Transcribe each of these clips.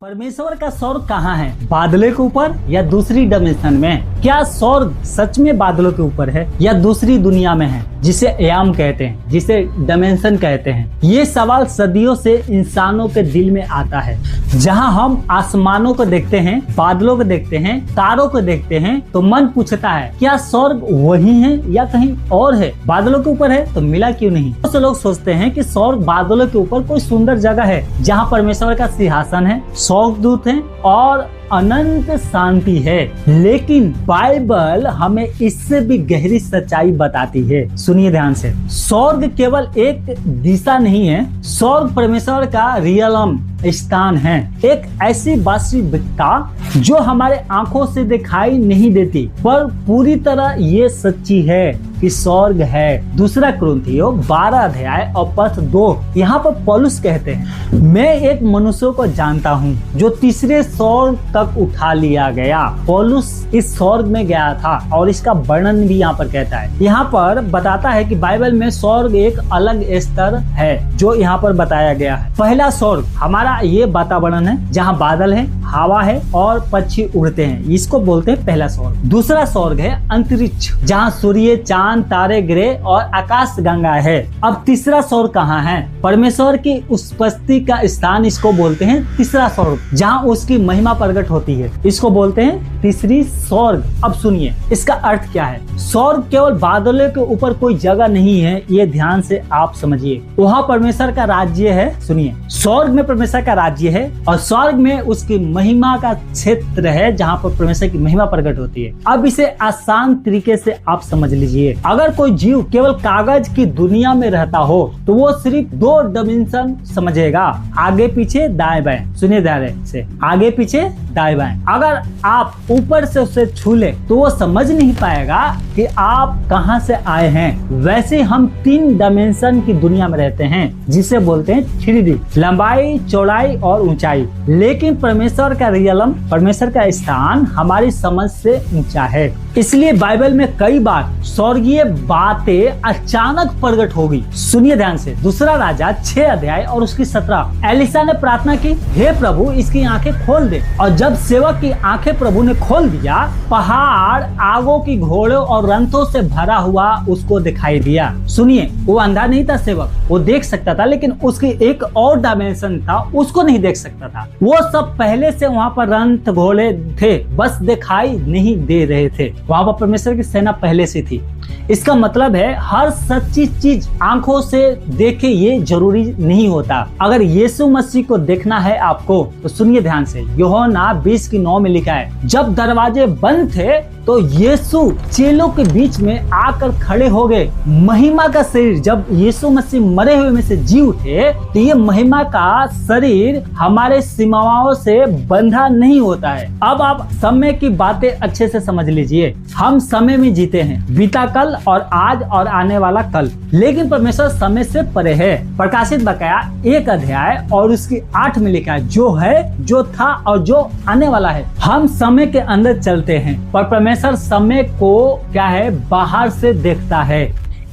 परमेश्वर का स्वर्ग कहाँ है? बादलों के ऊपर या दूसरी डायमेंशन में? क्या स्वर्ग सच में बादलों के ऊपर है या दूसरी दुनिया में है, जिसे एयाम कहते हैं, जिसे डायमेंशन कहते हैं? ये सवाल सदियों से इंसानों के दिल में आता है। जहां हम आसमानों को देखते हैं, बादलों को देखते हैं, तारों को देखते हैं, तो मन पूछता है क्या स्वर्ग वही है या कहीं और है? बादलों के ऊपर है तो मिला क्यों नहीं? बहुत से लोग सोचते हैं कि स्वर्ग बादलों के ऊपर कोई सुंदर जगह है जहाँ परमेश्वर का सिंहासन है, स्वर्गदूत हैं और अनंत शांति है। लेकिन बाइबल हमें इससे भी गहरी सच्चाई बताती है। सुनिए ध्यान से, स्वर्ग केवल एक दिशा नहीं है, स्वर्ग परमेश्वर का रियलम स्थान है। एक ऐसी वास्तविकता जो हमारे आंखों से दिखाई नहीं देती, पर पूरी तरह ये सच्ची है कि स्वर्ग है। दूसरा कुरिन्थियों 12 अध्याय और पद 2, यहाँ पर पौलुस कहते हैं, मैं एक मनुष्य को जानता हूँ जो तीसरे स्वर्ग तक उठा लिया गया। पौलुस इस स्वर्ग में गया था और इसका वर्णन भी यहाँ पर कहता है। यहाँ पर बताता है कि बाइबल में स्वर्ग एक अलग स्तर है जो यहाँ पर बताया गया है। पहला स्वर्ग हमारा ये वातावरण है जहाँ बादल है, हवा है और पक्षी उड़ते हैं, इसको बोलते हैं पहला स्वर्ग। दूसरा स्वर्ग है अंतरिक्ष, जहाँ सूर्य, चांद, तारे, ग्रह और आकाश गंगा है। अब तीसरा स्वर्ग कहाँ है? परमेश्वर की उपस्थिति का स्थान, इसको बोलते हैं तीसरा स्वर्ग, जहाँ उसकी महिमा प्रकट होती है, इसको बोलते हैं तीसरी स्वर्ग। अब सुनिए इसका अर्थ क्या है। स्वर्ग केवल बादलों के ऊपर कोई जगह नहीं है, ये ध्यान से आप समझिए। वहाँ परमेश्वर का राज्य है। सुनिए, स्वर्ग में परमेश्वर का राज्य है और स्वर्ग में उसकी महिमा का क्षेत्र है जहाँ पर परमेश्वर की महिमा प्रकट होती है। अब इसे आसान तरीके से आप समझ लीजिए। अगर कोई जीव केवल कागज की दुनिया में रहता हो तो वो सिर्फ 2 डायमेंशन समझेगा, आगे पीछे दाएं बाएं। सुनिए ध्यान से, आगे पीछे दाएं बाएं। अगर आप ऊपर से उसे छू ले तो वो समझ नहीं पाएगा कि आप कहां से आए हैं। वैसे हम 3 डायमेंशन की दुनिया में रहते हैं जिसे बोलते हैं 3D, लंबाई, चौड़ाई और ऊंचाई। लेकिन परमेश्वर का रियलम, परमेश्वर का स्थान हमारी समझ से ऊंचा है। इसलिए बाइबल में कई बार स्वर्गीय बातें अचानक प्रकट होगी। सुनिए ध्यान से, दूसरा राजा 6 अध्याय और उसकी 17। एलिशा ने प्रार्थना की, हे प्रभु इसकी आंखें खोल दे। और जब सेवक की आंखें प्रभु ने खोल दिया, पहाड़ आगों की घोड़ों और रंथों से भरा हुआ उसको दिखाई दिया। सुनिए, वो अंधा नहीं था सेवक, वो देख सकता था, लेकिन उसकी एक और डायमेंशन था, उसको नहीं देख सकता था। वो सब पहले से वहाँ पर रंथ घोड़े थे, बस दिखाई नहीं दे रहे थे। वहाँ पर परमेश्वर की सेना पहले से थी। इसका मतलब है हर सच्ची चीज आंखों से देखे ये जरूरी नहीं होता। अगर यीशु मसीह को देखना है आपको तो सुनिए ध्यान से, यूहन्ना 20:9 में लिखा है, जब दरवाजे बंद थे तो यीशु चेलों के बीच में आकर खड़े हो गए। महिमा का शरीर, जब यीशु मसीह मरे हुए में से जी उठे तो ये महिमा का शरीर हमारे सीमाओं से बंधा नहीं होता है। अब आप समय की बातें अच्छे से समझ लीजिए। हम समय में जीते हैं, बीता कल और आज और आने वाला कल, लेकिन परमेश्वर समय से परे है। प्रकाशित बकाया 1 अध्याय और उसकी 8 में लिखा है, जो है, जो था और जो आने वाला है। हम समय के अंदर चलते हैं पर परमेश्वर समय को क्या है, बाहर से देखता है।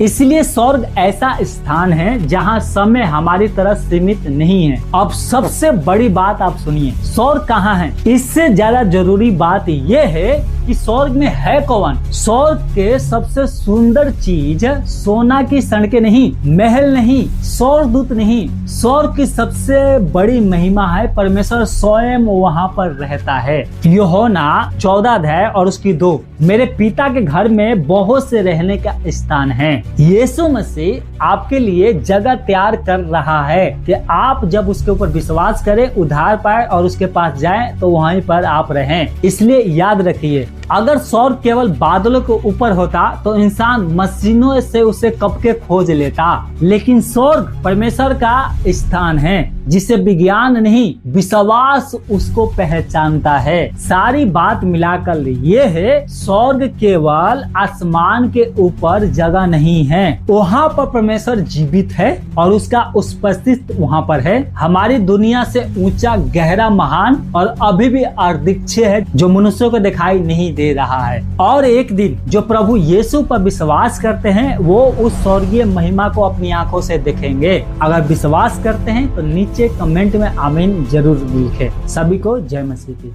इसलिए स्वर्ग ऐसा स्थान है जहां समय हमारी तरह सीमित नहीं है। अब सबसे बड़ी बात आप सुनिए, स्वर्ग कहाँ है? इससे ज्यादा जरूरी बात यह है कि स्वर्ग में है कौन? स्वर्ग के सबसे सुंदर चीज सोना की सड़कें नहीं, महल नहीं, स्वर्गदूत नहीं, स्वर्ग की सबसे बड़ी महिमा है परमेश्वर स्वयं वहां पर रहता है। यूहन्ना 14 अध्याय और उसकी 2, मेरे पिता के घर में बहुत से रहने का स्थान है। यीशु मसीह आपके लिए जगह तैयार कर रहा है कि आप जब उसके ऊपर विश्वास करें, उद्धार पाए और उसके पास जाएं तो वहीं पर आप रहें। इसलिए याद रखिए, अगर स्वर्ग केवल बादलों के ऊपर होता तो इंसान मशीनों से उसे कब के खोज लेता, लेकिन स्वर्ग परमेश्वर का स्थान है जिसे विज्ञान नहीं, विश्वास उसको पहचानता है। सारी बात मिलाकर ये है, स्वर्ग केवल आसमान के ऊपर जगह नहीं है, वहाँ पर परमेश्वर जीवित है और उसका उपस्थित वहाँ पर है। हमारी दुनिया से ऊंचा, गहरा, महान और अभी भी अदृश्य है जो मनुष्यों को दिखाई नहीं दे रहा है। और एक दिन जो प्रभु यीशु पर विश्वास करते हैं वो उस स्वर्गीय महिमा को अपनी आंखों से देखेंगे। अगर विश्वास करते हैं तो नीचे कमेंट में आमीन जरूर लिखें। सभी को जय मसीह की।